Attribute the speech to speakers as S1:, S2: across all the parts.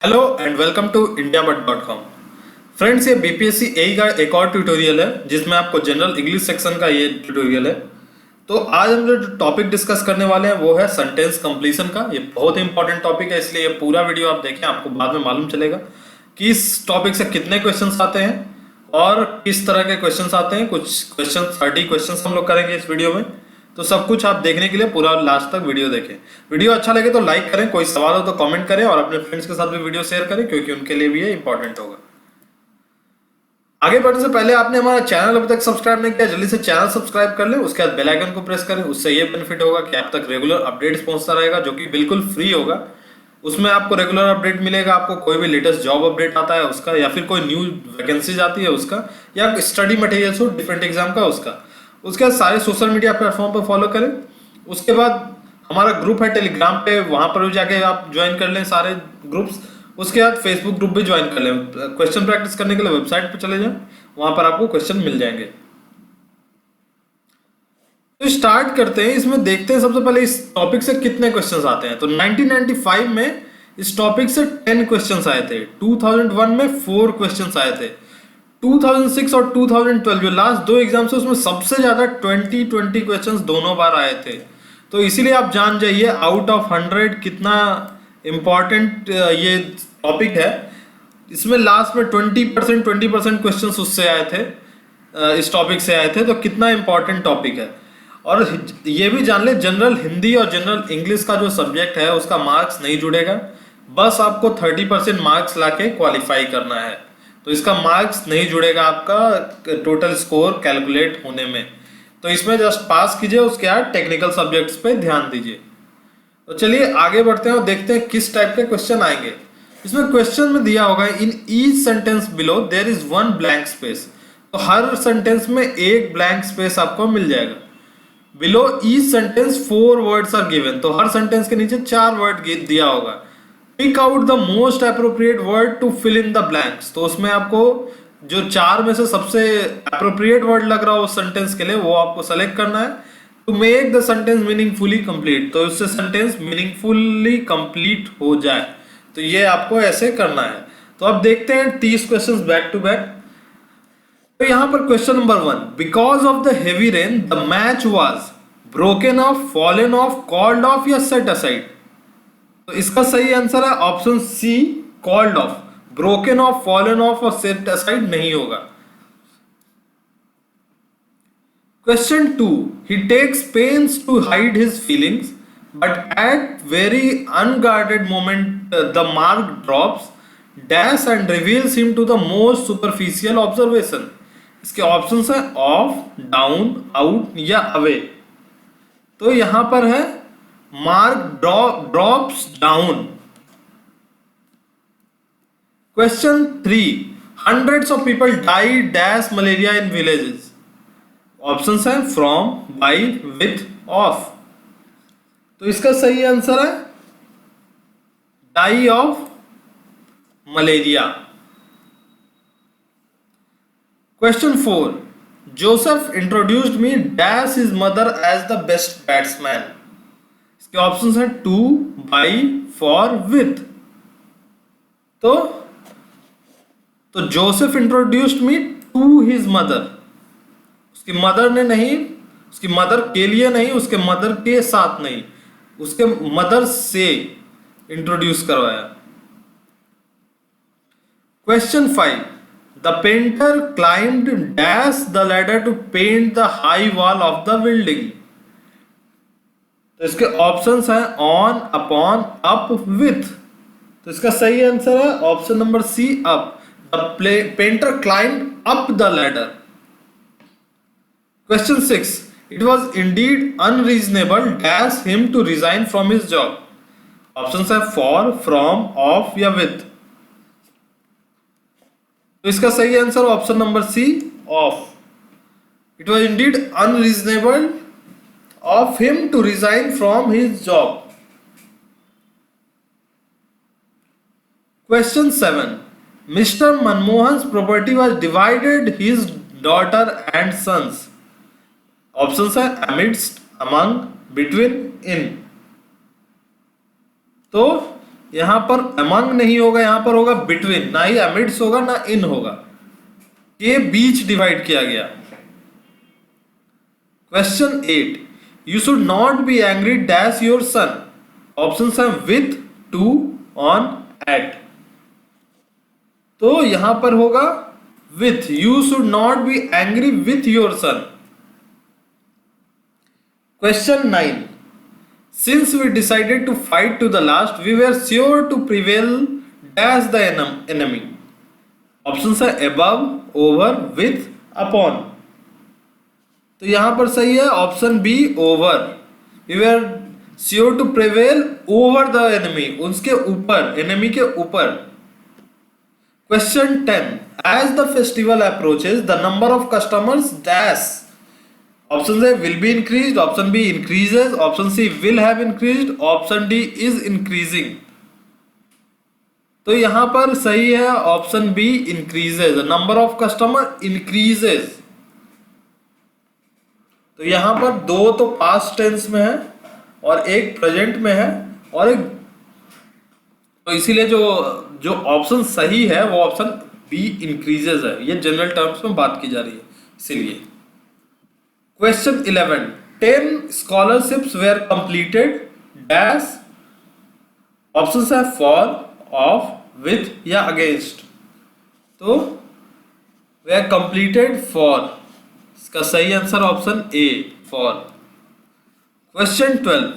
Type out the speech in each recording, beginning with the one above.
S1: Hello and welcome to indiabud.com। Friends, ये BPSC AE का एक और ट्यूटोरियल है जिसमें आपको जनरल इंग्लिश सेक्शन का ये ट्यूटोरियल है। तो आज हम जो टॉपिक डिस्कस करने वाले हैं वो है सेंटेंस कंप्लीशन का। ये बहुत ही इंपॉर्टेंट टॉपिक है, इसलिए ये पूरा वीडियो आप देखें, आपको बाद में मालूम चलेगा कि इस टॉपिक से कितने क्वेश्चंस आते हैं और किस तरह के क्वेश्चंस आते हैं। कुछ क्वेश्चन 30 क्वेश्चंस हम लोग करेंगे इस वीडियो में। तो सब कुछ आप देखने के लिए पूरा लास्ट तक वीडियो देखें। वीडियो अच्छा लगे तो लाइक करें, कोई सवाल हो तो कमेंट करें और अपने फ्रेंड्स के साथ भी वीडियो शेयर करें क्योंकि उनके लिए भी ये इंपॉर्टेंट होगा। आगे बढ़ने से पहले आपने हमारा चैनल अभी तक सब्सक्राइब नहीं किया, जल्दी से चैनल सब्सक्राइब कर लें, उसके बाद बेल आइकन को प्रेस करें। उससे ये बेनिफिट होगा कि आप तक रेगुलर अपडेट्स पहुंचता रहेगा जो कि बिल्कुल फ्री होगा। उसमें आपको रेगुलर अपडेट मिलेगा, आपको कोई भी लेटेस्ट जॉब अपडेट आता है उसका, या फिर कोई न्यू वैकेंसीज आती है उसका, या स्टडी मटेरियल्स हो डिफरेंट एग्जाम का उसका। उसके बाद सारे सोशल मीडिया प्लेटफॉर्म पर फॉलो करें। उसके बाद हमारा ग्रुप है टेलीग्राम पे, वहां पर भी जाके आप ज्वाइन कर लें सारे ग्रुप्स। उसके बाद फेसबुक ग्रुप भी ज्वाइन कर लें। क्वेश्चन प्रैक्टिस करने के लिए वेबसाइट पे चले जाएं, वहां पर आपको क्वेश्चन मिल जाएंगे। तो स्टार्ट करते हैं, इसमें देखते हैं सबसे पहले इस टॉपिक से कितने क्वेश्चंस आते हैं। तो 1995 में इस टॉपिक से 10 क्वेश्चंस आए थे, 2001 में 4 क्वेश्चंस आए थे, 2006 और 2012 जो लास्ट 2 एग्जाम्स है उसमें सबसे ज्यादा 20 क्वेश्चंस दोनों बार आए थे। तो इसीलिए आप जान जाइए आउट ऑफ 100 कितना इंपॉर्टेंट ये टॉपिक है। इसमें लास्ट में 20% क्वेश्चंस उससे आए थे, इस टॉपिक से आए थे, तो कितना इंपॉर्टेंट टॉपिक है। और ये भी जान ले, जनरल हिंदी और जनरल इंग्लिश का जो सब्जेक्ट है उसका मार्क्स नहीं जुड़ेगा, बस आपको 30% मार्क्स लाके क्वालिफाई करना है। तो इसका मार्क्स नहीं जुड़ेगा आपका टोटल स्कोर कैलकुलेट होने में। तो इसमें जस्ट पास कीजिए, उसके बाद टेक्निकल सब्जेक्ट्स पे ध्यान दीजिए। तो चलिए आगे बढ़ते हैं और देखते हैं किस टाइप के क्वेश्चन आएंगे। इसमें क्वेश्चन में दिया होगा in each sentence below there is one blank space. तो हर सेंटेंस में एक ब्लैंक स्पेस आपको मिल जाएगा। Below each sentence 4 words are given. तो हर सेंटेंस के नीचे 4 वर्ड दिया होगा। Pick out the most appropriate word to fill in the blanks. तो उसमें आपको जो 4 में से सबसे अप्रोप्रिएट वर्ड लग रहा हो उस सेंटेंस के लिए वो आपको सेलेक्ट करना है। To make the sentence meaningfully complete, तो उससे सेंटेंस मीनिंगफुली कंप्लीट हो जाए। तो ये आपको ऐसे करना है। तो अब देखते हैं 30 क्वेश्चंस बैक टू बैक। तो यहां पर question number 1, because of the heavy rain the match was broken off, fallen off, called off या सेट असाइड। तो इसका सही आंसर है option C, called off. Broken off, fallen off और set aside नहीं होगा। Question 2, he takes pains to hide his feelings but at very unguarded moment the mark drops dash and reveals him to the most superficial observation। इसके options है off, down, out या away. तो यहां पर है mark drops down. Question 3, hundreds of people died dash malaria in villages। Options है from, by, with, of. तो इसका सही आंसर है die of malaria. Question 4, Joseph introduced me dash his mother as the best batsman. इसके options हैं to, by, for, with. तो Joseph introduced me to his mother, उसकी mother ने नहीं, उसकी मदर के लिए नहीं, उसके मदर के साथ नहीं, उसके मदर से इंट्रोड्यूस करवाया। Question 5, the painter climbed dash the ladder to paint the high wall of the building. तो इसके ऑप्शंस हैं ऑन, अपॉन, अप, विथ। तो इसका सही आंसर है option number C, up. The painter climbed up the ladder. Question 6, it was indeed unreasonable dash him to resign from his job। Options है for, from, of या with। तो इसका सही answer option number C, of. It was indeed unreasonable of him to resign from his job। Question 7, Mr. Manmohan's property was divided his daughter and sons। Options है amidst, among, between, in। तो यहाँ पर among नहीं होगा, यहाँ पर होगा between, ना ही amidst होगा ना in होगा, के बीच डिवाइड किया गया। Question 8, you should not be angry dash your son. Options हैं विथ, टू, ऑन, एट। तो यहां पर होगा with, you should not be angry with your son. Question 9, since we decided to fight to the last we were sure to prevail dash the enemy. Options है above, over, with, upon. तो यहां पर सही है option B, over. We were sure to prevail over the enemy, उसके ऊपर, enemy के ऊपर। Question 10, as the festival approaches the number of customers dash. Option A will be increased, option B increases, option C will have increased, option D is increasing. तो यहां पर सही है option B, increases, number of customers increases. तो यहां पर दो तो पास्ट टेंस में है और एक प्रेजेंट में है और एक, तो इसीलिए जो ऑप्शन सही है वो ऑप्शन बी, इंक्रीजेस है। ये जनरल टर्म्स में बात की जा रही है इसीलिए। Question 11, 10 scholarships were completed dash. Options है फॉर, ऑफ, विथ या अगेंस्ट। तो वेयर कंप्लीटेड फॉर, इसका सही answer option A, for. Question 12,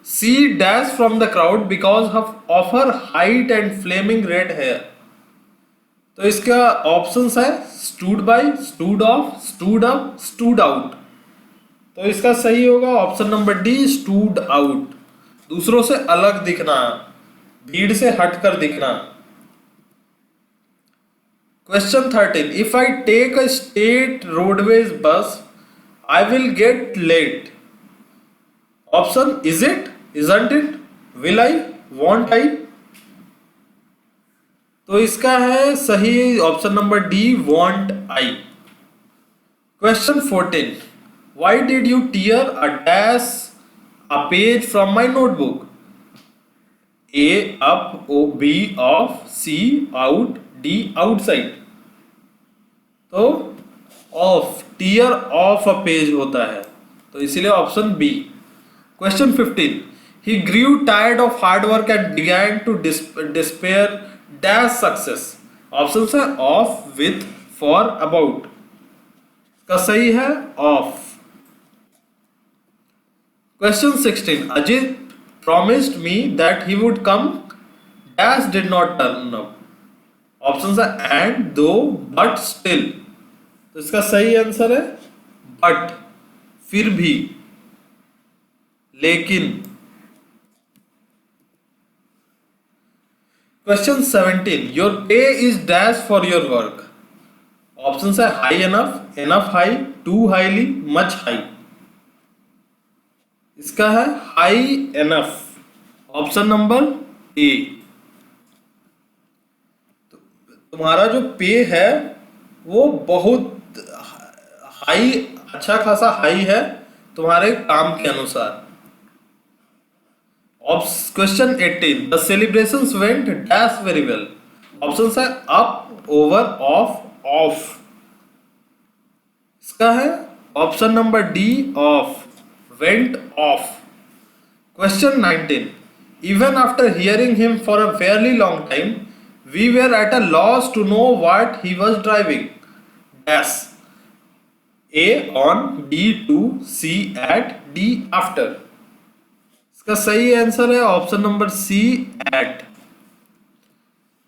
S1: she dash from the crowd because of her height and flaming red hair. तो इसका options है stood by, stood of, stood up, stood out. तो इसका सही होगा option number D, stood out. दूसरों से अलग दिखना, भीड़ से हटकर दिखना। Question 13, if I take a state roadways bus I will get late. Option, is it, isn't it, will I, won't I। तो इसका है सही option number D, won't I। Question 14, why did you tear a dash a page from my notebook। A up, O B off, C out, D outside. तो off, tear off a page होता है, तो इसीलिए option B. Question 15, he grew tired of hard work and began to despair dash success. Option है of, with, for, about. का सही है of. Question 16, Ajit promised me that he would come dash did not turn up। Option है and, though, but, still. तो इसका सही answer है but, फिर भी, लेकिन। Question 17, your pay is dash for your work. Option है high enough, enough high, to highly, much high. इसका है high enough, option number A. तुम्हारा जो पे है वो बहुत हाई, अच्छा खासा हाई है तुम्हारे काम के अनुसार। Question 18, the celebrations went dash very well. Option है अप, ओवर, ऑफ, ऑफ। इसका है option number D, of, went of. Question 19, even after hearing him for a fairly long time we were at a loss to know what he was driving dash। A on, B to, C at, D after। इसका सही answer है option number C, at।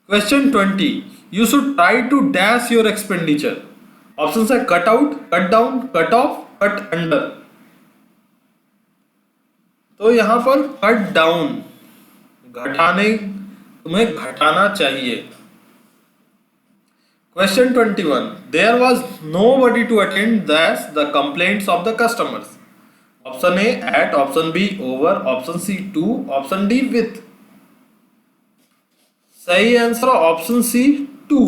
S1: Question 20, you should try to dash your expenditure। Option है cut out, cut down, cut off, cut under. तो यहां पर cut down, घटाने, तुम्हें घटाना चाहिए। Question 21, there was nobody to attend dash the complaints of the customers. Option A at, option B over, option C to, option D with. सही answer option C, to.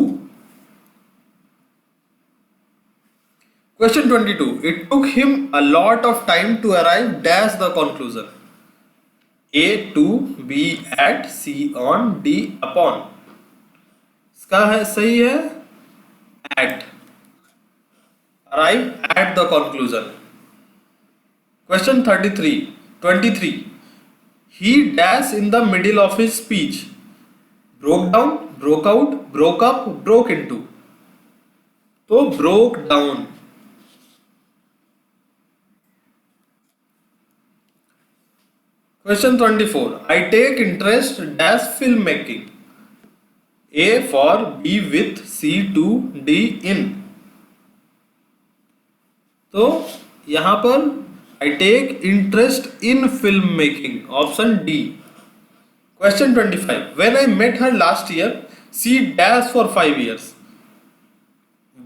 S1: Question 22, it took him a lot of time to arrive dash the conclusion. A to B at C on D upon, इसका है सही है at, arrive at the conclusion. Question 23. He dash in the middle of his speech, broke down, broke out, broke up, broke into. तो broke down. Question 24. I take interest dash filmmaking. A for B with, C to D in. तो यहां पर I take interest in filmmaking. Option D. Question 25. When I met her last year, she dash for 5 years.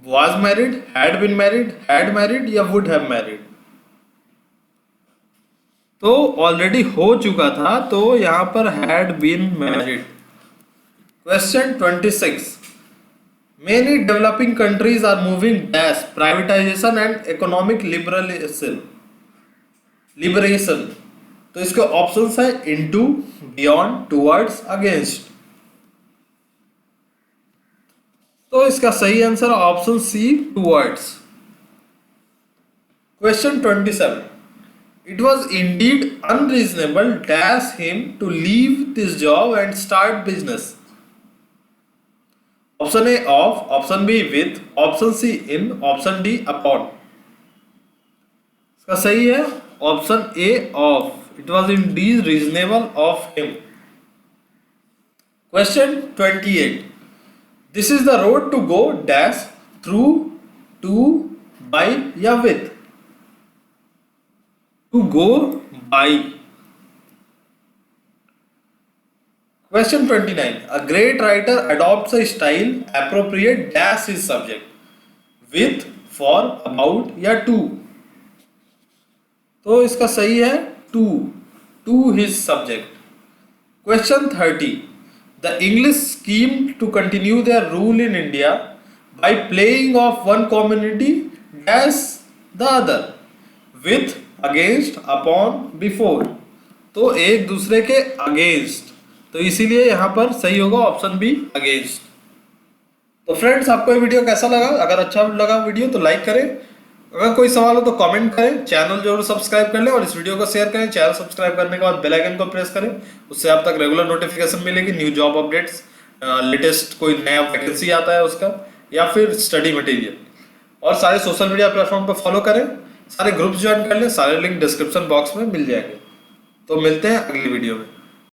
S1: Was married, had been married, had married या would have married. तो already हो चुका था, तो यहां पर had been married. Question 26. Many developing countries are moving dash privatization and economic liberation. तो इसके ऑप्शंस है into, beyond, towards, against. तो इसका सही answer option C towards. Question 27. It was indeed unreasonable dash him to leave this job and start business. Option A of, option B with, option C in, option D upon. इसका सही है option A of. It was indeed reasonable of him. Question 28. This is the road to go dash through, to, by या with. To go by. Question 29. A great writer adopts a style appropriate dash his subject. With, for, about या to. तो इसका सही है to his subject. Question 30. The English schemed to continue their rule in India by playing off one community as the other, with, against, upon, before. तो एक दूसरे के against, तो इसीलिए यहाँ पर सही होगा ऑप्शन बी against. तो फ्रेंड्स, आपको ये वीडियो कैसा लगा? अगर अच्छा लगा वीडियो तो लाइक करें, अगर कोई सवाल हो तो कमेंट करें, चैनल जरूर सब्सक्राइब कर लें और इस वीडियो को शेयर करें. चैनल सब्सक्राइब करने के बाद बेल आइकन को प्रेस करें, उससे आप तक रेगुलर नोटिफिकेशन मिलेगी, न्यू जॉब अपडेट्स, लेटेस्ट कोई नया वैकेंसी आता है उसका, या फिर स्टडी मटेरियल. और सारे सोशल मीडिया प्लेटफॉर्म पर फॉलो करें, सारे ग्रुप्स ज्वाइन कर लें, सारे लिंक डिस्क्रिप्शन बॉक्स में मिल जाएंगे. तो मिलते हैं अगली वीडियो में.